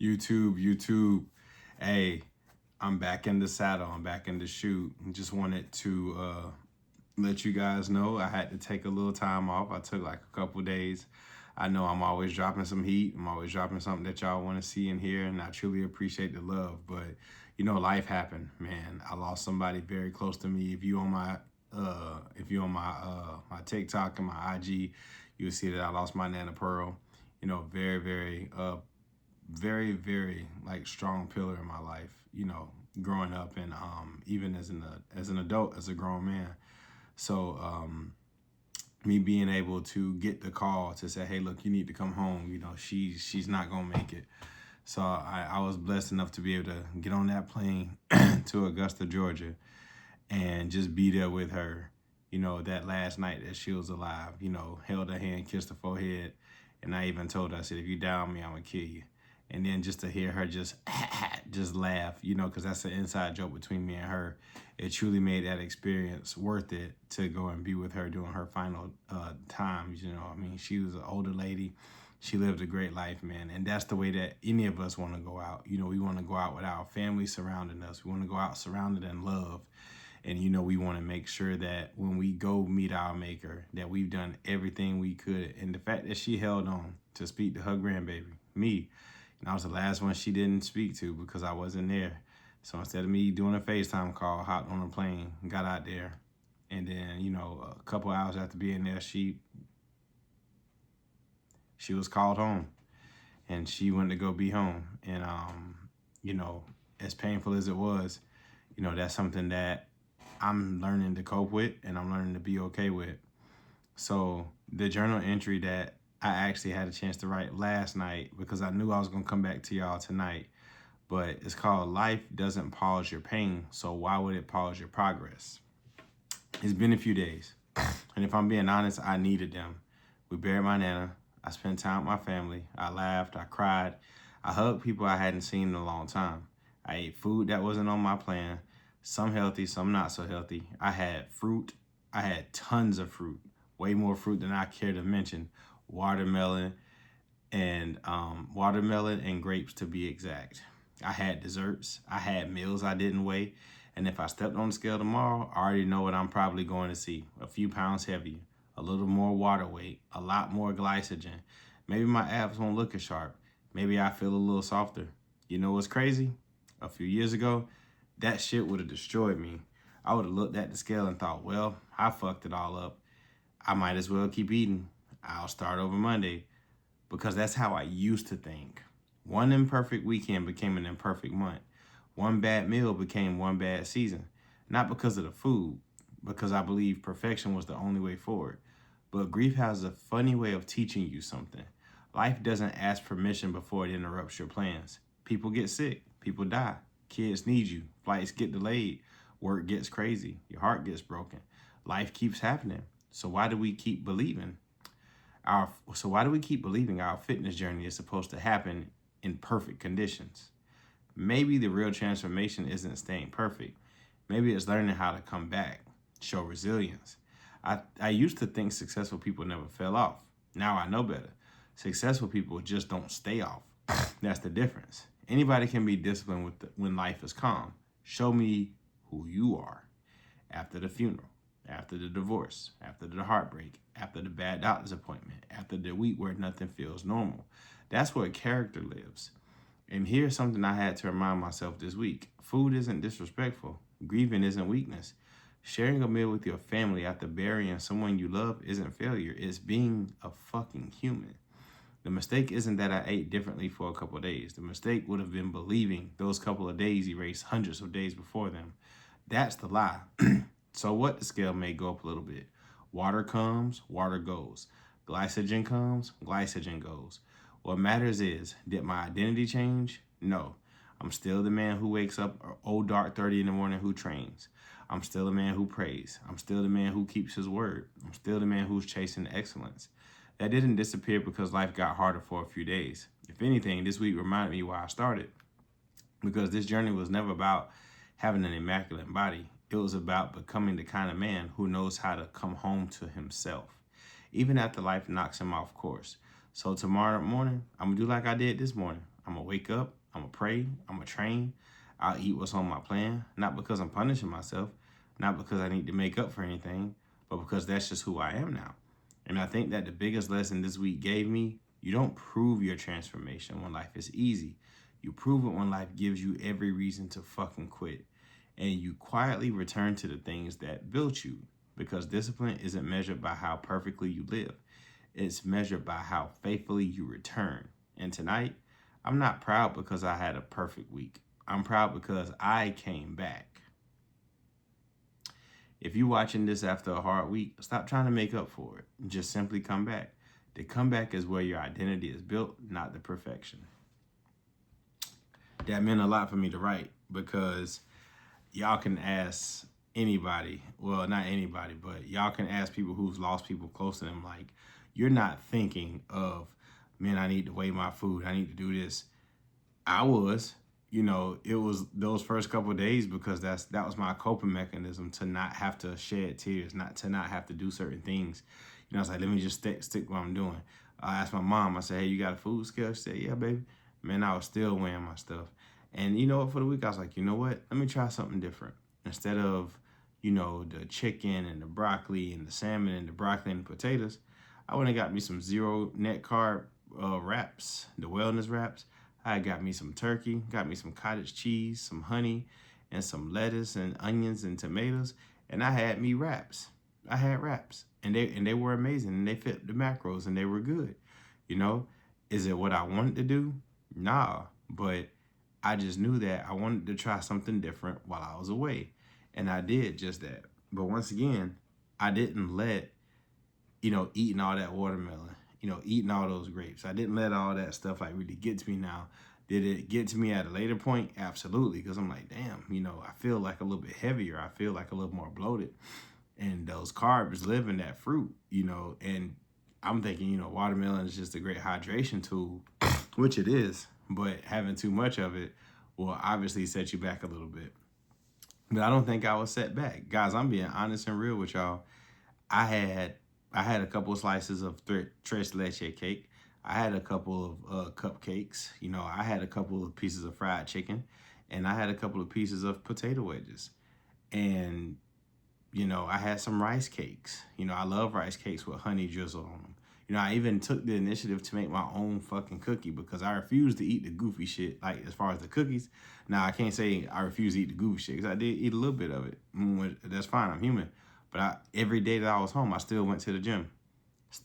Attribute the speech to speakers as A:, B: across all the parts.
A: YouTube. Hey, I'm back in the saddle. I'm back in the shoot. Just wanted to let you guys know I had to take a little time off. I took like a couple days. I know I'm always dropping some heat. I'm always dropping something that y'all want to see and hear, and I truly appreciate the love. But you know, life happened, man. I lost somebody very close to me. If you on my my TikTok and my IG, you'll see that I lost my Nana Pearl. You know, very like strong pillar in my life. You know, growing up and even as an adult, as a grown man. So me being able to get the call to say, hey, look, you need to come home. You know, she's not gonna make it. So I was blessed enough to be able to get on that plane to Augusta, Georgia, and just be there with her. You know, that last night that she was alive. You know, held her hand, kissed her forehead, and I even told her, I said, if you die on me, I'm gonna kill you. And then just to hear her just laugh, you know, because that's an inside joke between me and her. It truly made that experience worth it to go and be with her during her final times. You know, I mean, she was an older lady. She lived a great life, man. And that's the way that any of us want to go out. You know, we want to go out with our family surrounding us. We want to go out surrounded in love. And, you know, we want to make sure that when we go meet our maker, that we've done everything we could. And the fact that she held on to speak to her grandbaby, me, and I was the last one she didn't speak to because I wasn't there. So instead of me doing a FaceTime call, hopped on a plane, got out there. And then, you know, a couple hours after being there, she was called home. And she went to go be home. And, you know, as painful as it was, you know, that's something that I'm learning to cope with and I'm learning to be okay with. So the journal entry that I actually had a chance to write last night, because I knew I was going to come back to y'all tonight, but it's called Life Doesn't Pause Your Pain, so why would it pause your progress? It's been a few days, and if I'm being honest, I needed them. We buried my Nana. I spent time with my family. I laughed. I cried. I hugged people I hadn't seen in a long time. I ate food that wasn't on my plan, some healthy, some not so healthy. I had fruit. I had tons of fruit, way more fruit than I care to mention. Watermelon and grapes, to be exact. I had desserts. I had meals I didn't weigh. And if I stepped on the scale tomorrow, I already know what I'm probably going to see. A few pounds heavier, a little more water weight, a lot more glycogen. Maybe my abs won't look as sharp. Maybe I feel a little softer. You know what's crazy? A few years ago, that shit would have destroyed me. I would have looked at the scale and thought, well, I fucked it all up. I might as well keep eating. I'll start over Monday, because that's how I used to think. One imperfect weekend became an imperfect month. One bad meal became one bad season. Not because of the food, because I believe perfection was the only way forward. But grief has a funny way of teaching you something. Life doesn't ask permission before it interrupts your plans. People get sick. People die. Kids need you. Flights get delayed. Work gets crazy. Your heart gets broken. Life keeps happening. So why do we keep believing? Our fitness journey is supposed to happen in perfect conditions? Maybe the real transformation isn't staying perfect. Maybe it's learning how to come back, show resilience. I used to think successful people never fell off. Now I know better. Successful people just don't stay off. That's the difference. Anybody can be disciplined when life is calm. Show me who you are after the funeral, after the divorce, after the heartbreak, after the bad doctor's appointment, after the week where nothing feels normal. That's where character lives. And here's something I had to remind myself this week. Food isn't disrespectful. Grieving isn't weakness. Sharing a meal with your family after burying someone you love isn't failure. It's being a fucking human. The mistake isn't that I ate differently for a couple of days. The mistake would have been believing those couple of days erased hundreds of days before them. That's the lie. So what? The scale may go up a little bit. Water comes, water goes. Glycogen comes, glycogen goes. What matters is, did my identity change? No. I'm still the man who wakes up old dark 30 in the morning who trains. I'm still the man who prays. I'm still the man who keeps his word. I'm still the man who's chasing excellence. That didn't disappear because life got harder for a few days. If anything, this week reminded me why I started. Because this journey was never about having an immaculate body. It was about becoming the kind of man who knows how to come home to himself, even after life knocks him off course. So tomorrow morning, I'm going to do like I did this morning. I'm going to wake up, I'm going to pray. I'm going to train. I'll eat what's on my plan. Not because I'm punishing myself. Not because I need to make up for anything. But because that's just who I am now. And I think that the biggest lesson this week gave me, you don't prove your transformation when life is easy. You prove it when life gives you every reason to fucking quit. And you quietly return to the things that built you. Because discipline isn't measured by how perfectly you live. It's measured by how faithfully you return. And tonight, I'm not proud because I had a perfect week. I'm proud because I came back. If you're watching this after a hard week, stop trying to make up for it. Just simply come back. The comeback is where your identity is built, not the perfection. That meant a lot for me to write because y'all can ask anybody, well, not anybody, but y'all can ask people who's lost people close to them, like, you're not thinking of, man, I need to weigh my food. I need to do this. I was. It was those first couple of days because that was my coping mechanism to not have to shed tears, not have to do certain things. I was like, let me just stick what I'm doing. I asked my mom, I said, hey, you got a food scale? She said, yeah, baby. Man, I was still weighing my stuff. And you know what, for the week, I was like, you know what? Let me try something different. Instead of, the chicken and the broccoli and the salmon and the broccoli and the potatoes, I went and got me some zero net carb wraps, the wellness wraps. I got me some turkey, got me some cottage cheese, some honey, and some lettuce and onions and tomatoes. And I had me wraps. I had wraps. And they were amazing. And they fit the macros and they were good. Is it what I wanted to do? Nah. But I just knew that I wanted to try something different while I was away. And I did just that. But once again, I didn't let, eating all that watermelon, eating all those grapes. I didn't let all that stuff really get to me now. Did it get to me at a later point? Absolutely. Because I'm like, damn, I feel like a little bit heavier. I feel like a little more bloated. And those carbs live in that fruit, and I'm thinking, watermelon is just a great hydration tool, which it is. But having too much of it will obviously set you back a little bit. But I don't think I was set back. Guys, I'm being honest and real with y'all. I had a couple of slices of tres leche cake. I had a couple of cupcakes. I had a couple of pieces of fried chicken. And I had a couple of pieces of potato wedges. And, I had some rice cakes. I love rice cakes with honey drizzled on them. I even took the initiative to make my own fucking cookie because I refuse to eat the goofy shit, like as far as the cookies. Now, I can't say I refuse to eat the goofy shit because I did eat a little bit of it. That's fine. I'm human. But every day that I was home, I still went to the gym.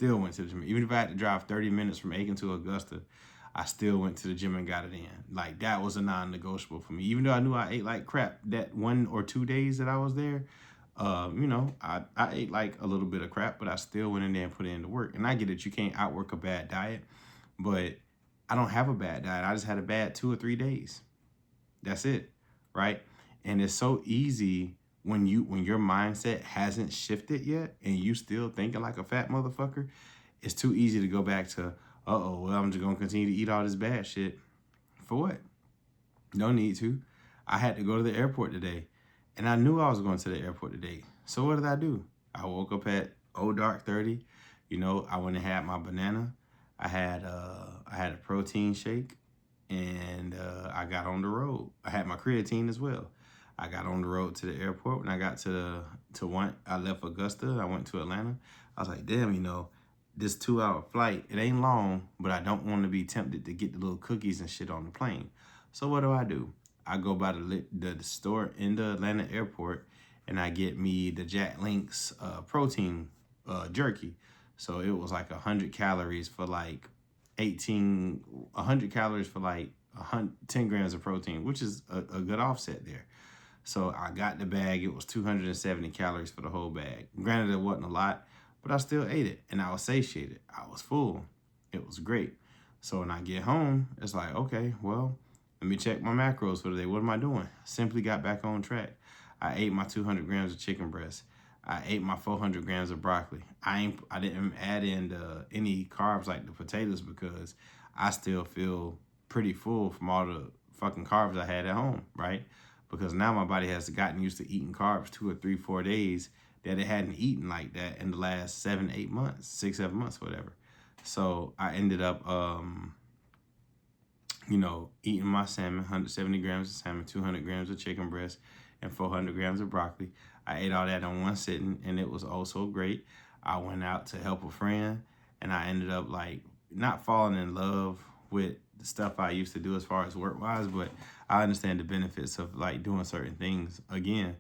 A: Even if I had to drive 30 minutes from Aiken to Augusta, I still went to the gym and got it in. Like, that was a non-negotiable for me. Even though I knew I ate like crap that 1 or 2 days that I was there, I ate like a little bit of crap, but I still went in there and put in the work. And I get it, you can't outwork a bad diet, but I don't have a bad diet. I just had a bad 2 or 3 days. That's it, right? And it's so easy when your mindset hasn't shifted yet and you still thinking like a fat motherfucker, it's too easy to go back to, well, I'm just going to continue to eat all this bad shit. For what? No need to. I had to go to the airport today, and I knew I was going to the airport today. So what did I do? I woke up at dark 30. I went and had my banana. I had a protein shake, and I got on the road. I had my creatine as well. I got on the road to the airport. When I got I left Augusta. I went to Atlanta. I was like, damn, this 2-hour flight, it ain't long, but I don't want to be tempted to get the little cookies and shit on the plane. So what do? I go by the store in the Atlanta airport, and I get me the Jack Link's protein jerky. So it was like 100 calories for like 100 calories for like 10 grams of protein, which is a good offset there. So I got the bag. It was 270 calories for the whole bag. Granted, it wasn't a lot, but I still ate it, and I was satiated. I was full. It was great. So when I get home, it's like, okay, well, let me check my macros for the day. What am I doing? Simply got back on track. I ate my 200 grams of chicken breast. I ate my 400 grams of broccoli. I didn't add in any carbs like the potatoes because I still feel pretty full from all the fucking carbs I had at home, right? Because now my body has gotten used to eating carbs 2 or 3, 4 days that it hadn't eaten like that in the last 7, 8 months, 6, 7 months, whatever. So I ended up eating my salmon, 170 grams of salmon, 200 grams of chicken breast, and 400 grams of broccoli. I ate all that in one sitting, and it was oh so great. I went out to help a friend, and I ended up like not falling in love with the stuff I used to do as far as work-wise, but I understand the benefits of like doing certain things again.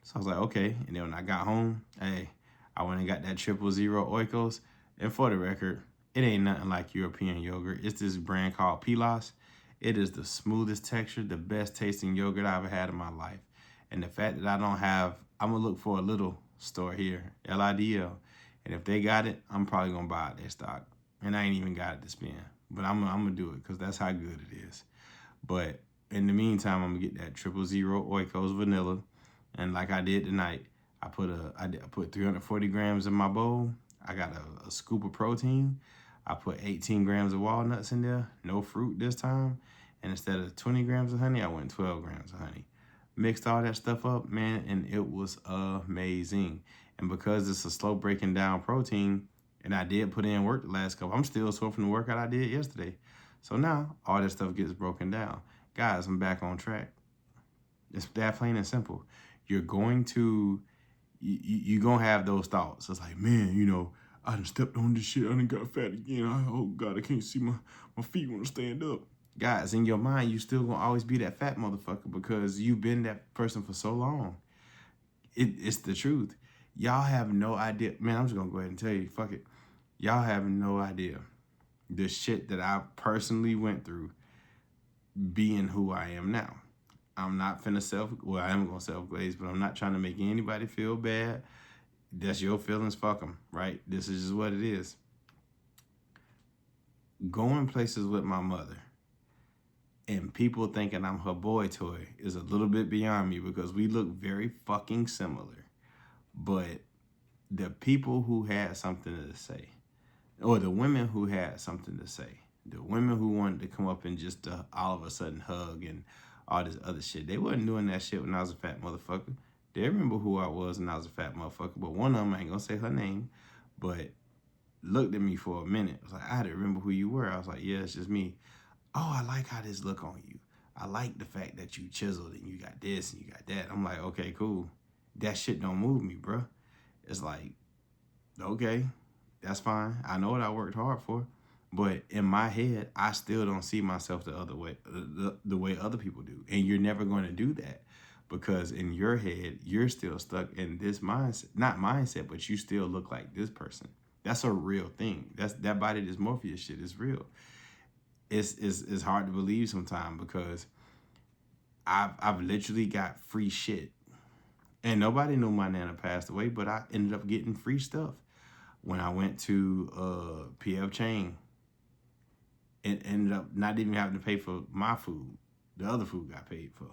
A: So I was like, okay. And then when I got home, hey, I went and got that 000 Oikos. And for the record, it ain't nothing like European yogurt. It's this brand called Pilas. It is the smoothest texture, the best tasting yogurt I've ever had in my life. And the fact that I don't have, I'm going to look for a little store here, LIDL. And if they got it, I'm probably going to buy it, their stock. And I ain't even got it to spend. But I'm going to do it because that's how good it is. But in the meantime, I'm going to get that 000 Oikos vanilla. And like I did tonight, I put 340 grams in my bowl. I got a scoop of protein. I put 18 grams of walnuts in there. No fruit this time. And instead of 20 grams of honey, I went 12 grams of honey. Mixed all that stuff up, man, and it was amazing. And because it's a slow breaking down protein, and I did put in work the last couple, I'm still sore from the workout I did yesterday. So now all that stuff gets broken down. Guys, I'm back on track. It's that plain and simple. You're going to have those thoughts. It's like, man, I done stepped on this shit. I done got fat again. Oh, God, I can't see my feet when I stand up. Guys, in your mind, you still going to always be that fat motherfucker because you've been that person for so long. It's the truth. Y'all have no idea. Man, I'm just going to go ahead and tell you, fuck it. Y'all have no idea the shit that I personally went through being who I am now. I'm not finna I am gonna self-glaze, but I'm not trying to make anybody feel bad. That's your feelings, fuck them, right? This is just what it is. Going places with my mother and people thinking I'm her boy toy is a little bit beyond me because we look very fucking similar. But the people who had something to say, or the women who had something to say, the women who wanted to come up and just all of a sudden hug and all this other shit. They wasn't doing that shit when I was a fat motherfucker. They remember who I was when I was a fat motherfucker. But one of them, I ain't gonna say her name, but looked at me for a minute. I was like, I had to remember who you were. I was like, yeah, it's just me. Oh, I like how this look on you. I like the fact that you chiseled and you got this and you got that. I'm like, okay, cool. That shit don't move me, bro. It's like, okay, that's fine. I know what I worked hard for. But in my head, I still don't see myself the other way, the way other people do. And you're never going to do that because in your head, you're still stuck in this mindset, not mindset, but you still look like this person. That's a real thing. That body dysmorphia shit is real. It's hard to believe sometimes because I've literally got free shit. And nobody knew my nana passed away, but I ended up getting free stuff. When I went to PF Chang, it ended up not even having to pay for my food. The other food got paid for.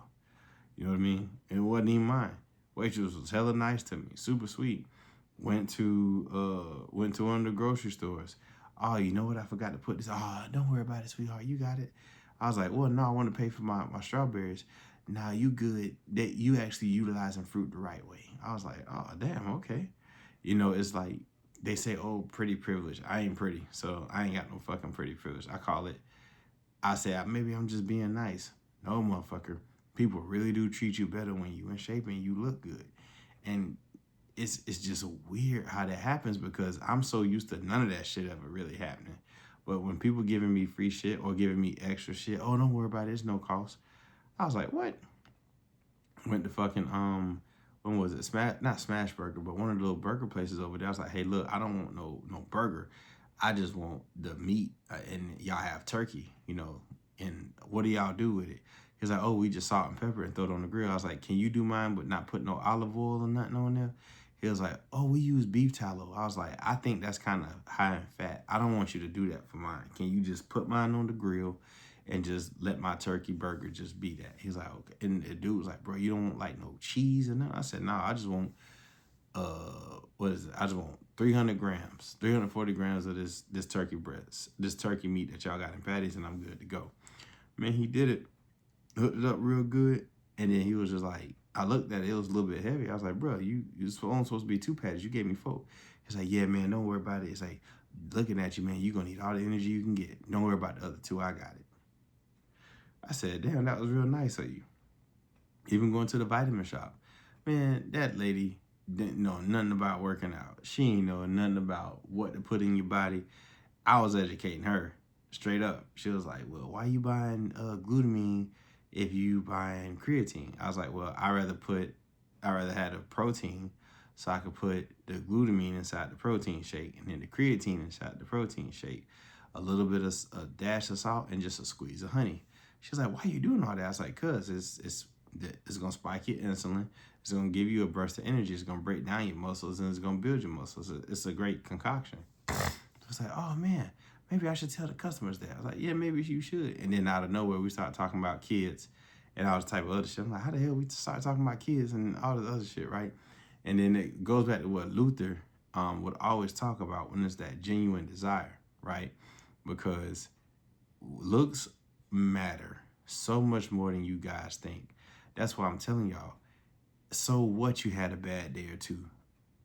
A: You know what I mean? It wasn't even mine. Waitress was hella nice to me, super sweet. Went to one of the grocery stores. Oh, you know what? I forgot to put this. Oh, don't worry about it, sweetheart. You got it. I was like, well, no, I want to pay for my strawberries. Nah, you good. That you actually utilizing fruit the right way. I was like, oh, damn, okay. It's like, they say, oh, pretty privilege. I ain't pretty, so I ain't got no fucking pretty privilege. I say, maybe I'm just being nice. No, motherfucker. People really do treat you better when you in shape and you look good. And it's just weird how that happens because I'm so used to none of that shit ever really happening. But when people giving me free shit or giving me extra shit, oh, don't worry about it, it's no cost. I was like, what? Went to fucking, when was it? Not Smash Burger, but one of the little burger places over there. I was like, hey, look, I don't want no burger. I just want the meat, and y'all have turkey, and what do y'all do with it? He's like, oh, we just salt and pepper and throw it on the grill. I was like, can you do mine but not put no olive oil or nothing on there? He was like, oh, we use beef tallow. I was like, I think that's kind of high in fat. I don't want you to do that for mine. Can you just put mine on the grill and just let my turkey burger just be that? He's like, okay. And the dude was like, bro, you don't want like no cheese and nothing? I said, no, I just want, I just want 300 grams, 340 grams of this turkey breast, this turkey meat that y'all got in patties, and I'm good to go. Man, he did it, hooked it up real good, and then he was just like, I looked at it, it was a little bit heavy. I was like, bro, you're supposed to be 2 patties. You gave me 4. He's like, yeah, man, don't worry about it. It's like, looking at you, man, you're going to need all the energy you can get. Don't worry about the other 2. I got it. I said, damn, that was real nice of you. Even going to the vitamin shop. Man, that lady didn't know nothing about working out. She ain't know nothing about what to put in your body. I was educating her straight up. She was like, well, why you buying glutamine if you buying creatine? I was like, well, I rather have a protein so I could put the glutamine inside the protein shake and then the creatine inside the protein shake. A little bit of a dash of salt and just a squeeze of honey. She was like, why are you doing all that? I was like, cause it's gonna spike your insulin. It's gonna give you a burst of energy. It's gonna break down your muscles and it's gonna build your muscles. It's a great concoction. I was like, oh man, maybe I should tell the customers that. I was like, yeah, maybe you should. And then out of nowhere, we started talking about kids and all this type of other shit. I'm like, how the hell we start talking about kids and all this other shit, right? And then it goes back to what Luther would always talk about when it's that genuine desire, right? Because looks matter so much more than you guys think. That's why I'm telling y'all, so what you had a bad day or two,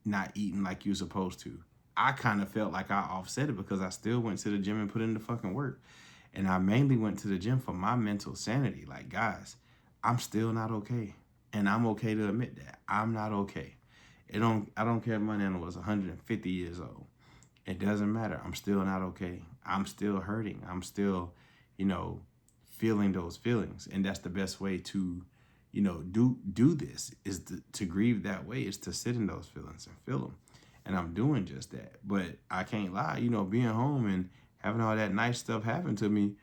A: not eating like you're supposed to. I kind of felt like I offset it because I still went to the gym and put in the fucking work. And I mainly went to the gym for my mental sanity. Like, guys, I'm still not okay. And I'm okay to admit that. I'm not okay. I don't care if my nana was 150 years old. It doesn't matter. I'm still not okay. I'm still hurting. I'm still, feeling those feelings. And that's the best way to, do this is to grieve that way, is to sit in those feelings and feel them. And I'm doing just that. But I can't lie, being home and having all that nice stuff happen to me,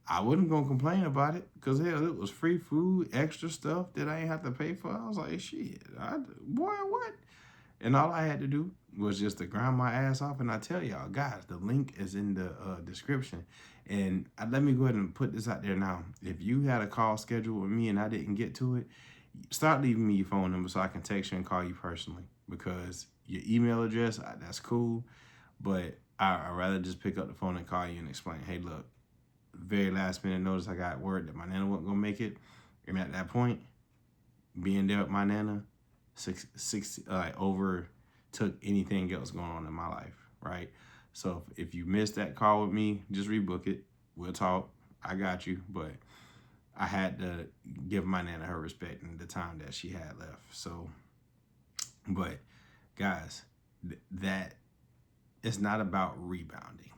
A: I wasn't going to complain about it because, hell, it was free food, extra stuff that I ain't have to pay for. I was like, shit, boy, what? And all I had to do was just to grind my ass off. And I tell y'all, guys, the link is in the description. And let me go ahead and put this out there now. If you had a call scheduled with me and I didn't get to it, start leaving me your phone number so I can text you and call you personally. Because your email address, that's cool. But I'd rather just pick up the phone and call you and explain, hey, look, very last minute notice, I got word that my nana wasn't going to make it. And at that point, being there with my nana, overtook anything else going on in my life, right? So if you missed that call with me, just rebook it. We'll talk. I got you. But I had to give my nana her respect and the time that she had left. So, but guys, that it's not about rebounding.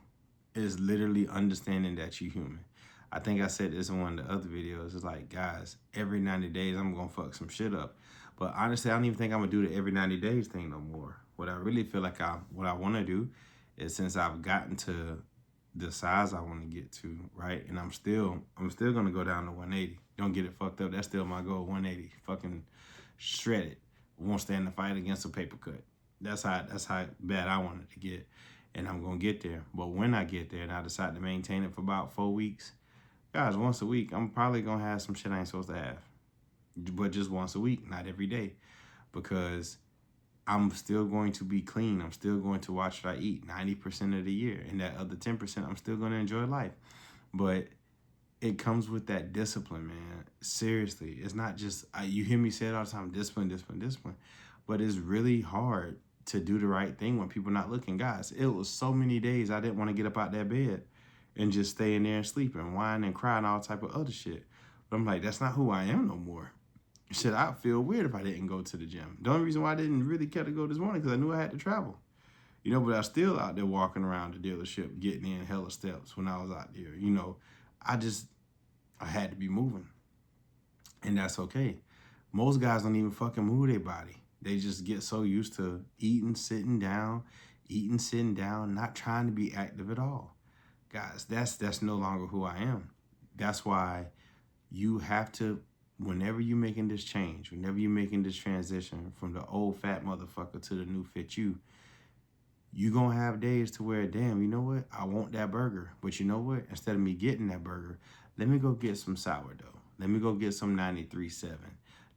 A: It's literally understanding that you're human. I think I said this in one of the other videos. It's like, guys, every 90 days, I'm going to fuck some shit up. But honestly, I don't even think I'm going to do the every 90 days thing no more. What I really feel like what I want to do is, since I've gotten to the size I want to get to, right? And I'm still going to go down to 180. Don't get it fucked up. That's still my goal, 180. Fucking shred it. Won't stand the fight against a paper cut. That's how bad I want it to get. And I'm going to get there. But when I get there and I decide to maintain it for about 4 weeks, guys, once a week, I'm probably going to have some shit I ain't supposed to have. But just once a week, not every day. Because I'm still going to be clean. I'm still going to watch what I eat 90% of the year. And that other 10%, I'm still going to enjoy life. But it comes with that discipline, man. Seriously. It's not just, you hear me say it all the time, discipline, discipline, discipline. But it's really hard to do the right thing when people not looking. Guys, it was so many days I didn't want to get up out that bed and just stay in there and sleep and whine and cry and all type of other shit. But I'm like, that's not who I am no more. Shit, I'd feel weird if I didn't go to the gym. The only reason why I didn't really care to go this morning because I knew I had to travel. But I was still out there walking around the dealership, getting in hella steps when I was out there. I had to be moving. And that's okay. Most guys don't even fucking move their body. They just get so used to eating, sitting down, not trying to be active at all. Guys, that's no longer who I am. That's why you have to, whenever you're making this change, whenever you're making this transition from the old fat motherfucker to the new fit you're going to have days to where, damn, you know what? I want that burger. But you know what? Instead of me getting that burger, let me go get some sourdough. Let me go get some 93.7.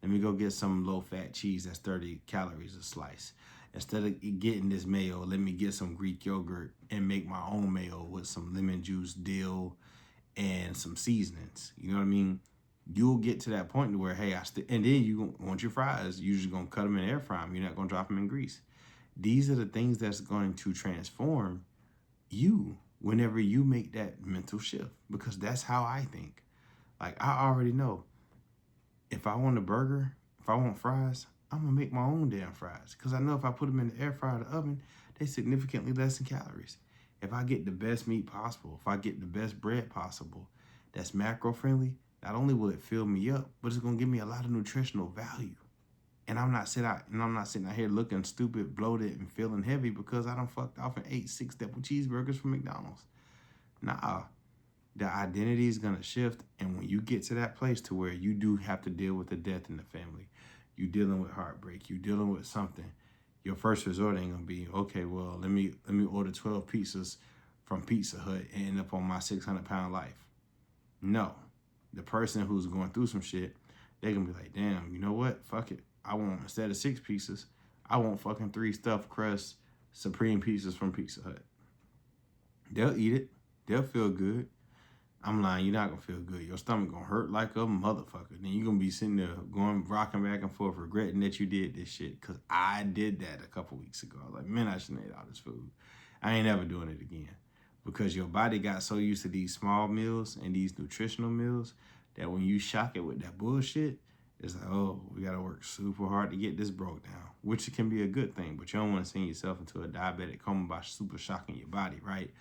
A: Let me go get some low-fat cheese that's 30 calories a slice. Instead of getting this mayo, let me get some Greek yogurt and make my own mayo with some lemon juice, dill, and some seasonings. You know what I mean? You'll get to that point where, hey, and then you want your fries. You're just going to cut them in air fry them. You're not going to drop them in grease. These are the things that's going to transform you whenever you make that mental shift, because that's how I think. Like, I already know if I want a burger, if I want fries, I'm gonna make my own damn fries. Because I know if I put them in the air fryer or the oven, they significantly less in calories. If I get the best meat possible, if I get the best bread possible, that's macro friendly, not only will it fill me up, but it's gonna give me a lot of nutritional value. And I'm not sitting out here looking stupid, bloated, and feeling heavy because I done fucked off and ate 6 double cheeseburgers from McDonald's. Nah, the identity is gonna shift, and when you get to that place to where you do have to deal with the death in the family, you dealing with heartbreak, you dealing with something, your first resort ain't gonna be, okay, well, let me order 12 pizzas from Pizza Hut and end up on my 600-pound life. No, the person who's going through some shit, they gonna be like, damn, you know what? Fuck it. I want, instead of 6 pieces, I want fucking 3 stuffed crust supreme pizzas from Pizza Hut. They'll eat it. They'll feel good. I'm lying, you're not gonna feel good. Your stomach gonna hurt like a motherfucker. Then you're gonna be sitting there rocking back and forth, regretting that you did this shit. Cause I did that a couple weeks ago. I was like, man, I shouldn't have ate all this food. I ain't ever doing it again. Because your body got so used to these small meals and these nutritional meals that when you shock it with that bullshit, it's like, oh, we gotta work super hard to get this broke down. Which can be a good thing, but you don't wanna send yourself into a diabetic coma by super shocking your body, right?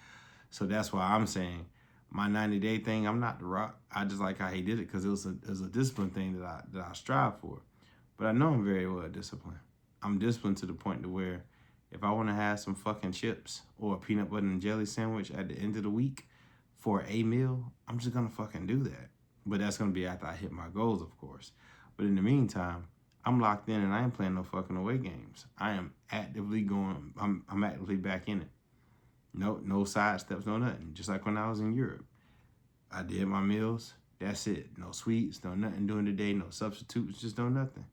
A: So that's why I'm saying, my 90-day thing, I'm not the Rock. I just like how he did it because it was a discipline thing that I strive for. But I know I'm very well disciplined. I'm disciplined to the point to where if I want to have some fucking chips or a peanut butter and jelly sandwich at the end of the week for a meal, I'm just gonna fucking do that. But that's gonna be after I hit my goals, of course. But in the meantime, I'm locked in and I ain't playing no fucking away games. I am actively going. I'm actively back in it. No side steps, no nothing. Just like when I was in Europe. I did my meals. That's it. No sweets, no nothing during the day, no substitutes, just no nothing.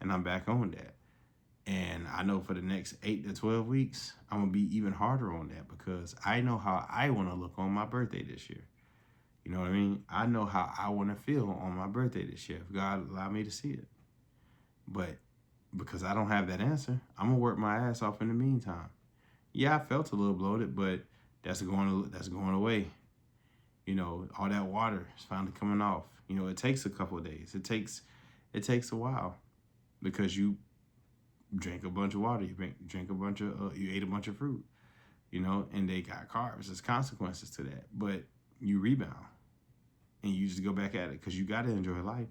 A: And I'm back on that. And I know for the next 8 to 12 weeks, I'm going to be even harder on that because I know how I want to look on my birthday this year. You know what I mean? I know how I want to feel on my birthday this year if God allow me to see it. But because I don't have that answer, I'm going to work my ass off in the meantime. Yeah, I felt a little bloated, but that's going away. You know, all that water is finally coming off. You know, it takes a couple of days. It takes a while because you drink a bunch of water, you ate a bunch of fruit, you know, and they got carbs. There's consequences to that, but you rebound and you just go back at it because you got to enjoy life.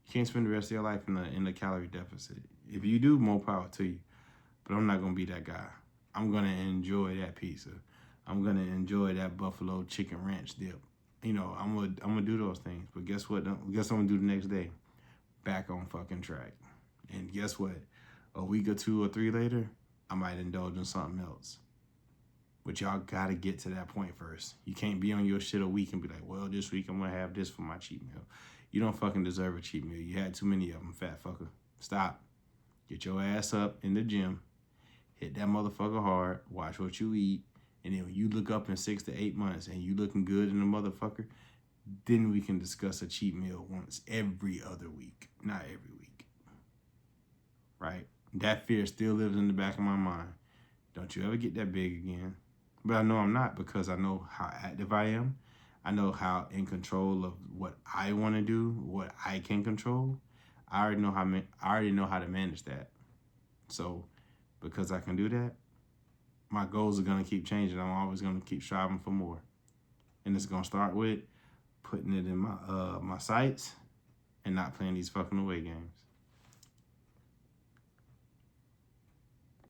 A: You can't spend the rest of your life in a calorie deficit. If you do, more power to you. But I'm not gonna be that guy. I'm gonna enjoy that pizza. I'm gonna enjoy that buffalo chicken ranch dip. You know, I'm gonna do those things. But guess what? Guess what I'm gonna do the next day? Back on fucking track. And guess what? A week or 2 or 3 later, I might indulge in something else. But y'all gotta get to that point first. You can't be on your shit a week and be like, well, this week I'm gonna have this for my cheat meal. You don't fucking deserve a cheat meal. You had too many of them, fat fucker. Stop. Get your ass up in the gym. Hit that motherfucker hard. Watch what you eat. And then when you look up in 6 to 8 months and you looking good in the motherfucker, then we can discuss a cheat meal once every other week. Not every week. Right? That fear still lives in the back of my mind. Don't you ever get that big again. But I know I'm not because I know how active I am. I know how in control of what I want to do, what I can control. I already know how to manage that. So because I can do that, my goals are going to keep changing. I'm always going to keep striving for more. And it's going to start with putting it in my sights and not playing these fucking away games.